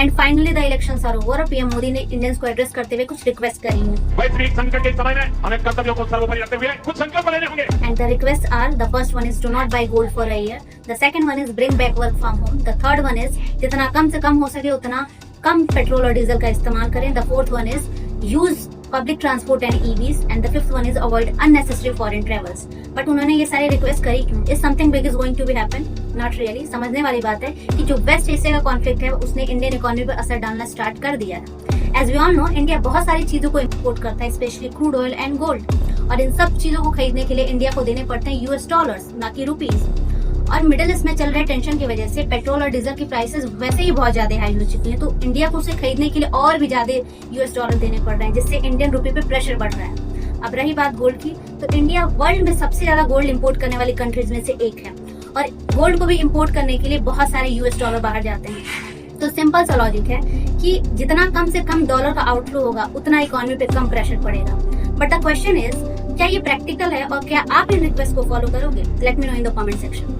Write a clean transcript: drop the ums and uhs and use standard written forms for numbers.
And finally the elections are over. PM Modi ने Indians को address करते हुए कुछ रिक्वेस्ट करी हैं। वैश्विक संकट के समय में हमें कर्तव्यों को सर्वोपरि रखते हुए कुछ संकल्प लेने होंगे। And the request are, the first one is do not buy gold for a year, the second one is bring back work from home, the third one is जितना कम से कम हो सके उतना कम पेट्रोल और डीजल का इस्तेमाल करें, the fourth one is use public transport and EVs, and the fifth one is avoid unnecessary foreign travels. But उन्होंने ये सारी रिक्वेस्ट करी क्यों? Is something big is going to be happen? Not really. समझने वाली बात है कि जो वेस्ट एशिया का कॉन्फ्लिक्ट है उसने इंडियन इकोनॉमी पर असर डालना स्टार्ट कर दिया है। As we all know, India बहुत सारी चीजों को इम्पोर्ट करता है, specially crude oil and gold, और इन सब चीजों को खरीदने के लिए इंडिया को देने पड़ते हैं यूएस डॉलर्स, ना कि रुपीज। और मिडिल ईस्ट में चल रहे टेंशन की वजह से पेट्रोल और डीजल की प्राइसेस वैसे ही बहुत ज्यादा हाई हो चुकी हैं, तो इंडिया को उसे खरीदने के लिए और भी ज्यादा यूएस डॉलर देने पड़ रहे हैं, जिससे इंडियन रुपये पे प्रेशर बढ़ रहा है। अब रही बात गोल्ड की, तो इंडिया वर्ल्ड में सबसे ज्यादा गोल्ड इंपोर्ट करने वाली कंट्रीज में से एक है, और गोल्ड को भी इंपोर्ट करने के लिए बहुत सारे यूएस डॉलर बाहर जाते हैं। तो सिंपल सा लॉजिक है कि जितना कम से कम डॉलर का आउटफ्लो होगा उतना इकोनॉमी पे कम प्रेशर पड़ेगा। बट द क्वेश्चन इज, क्या ये प्रैक्टिकल है और क्या आप इन रिक्वेस्ट को फॉलो करोगे? Let me know in the comment section.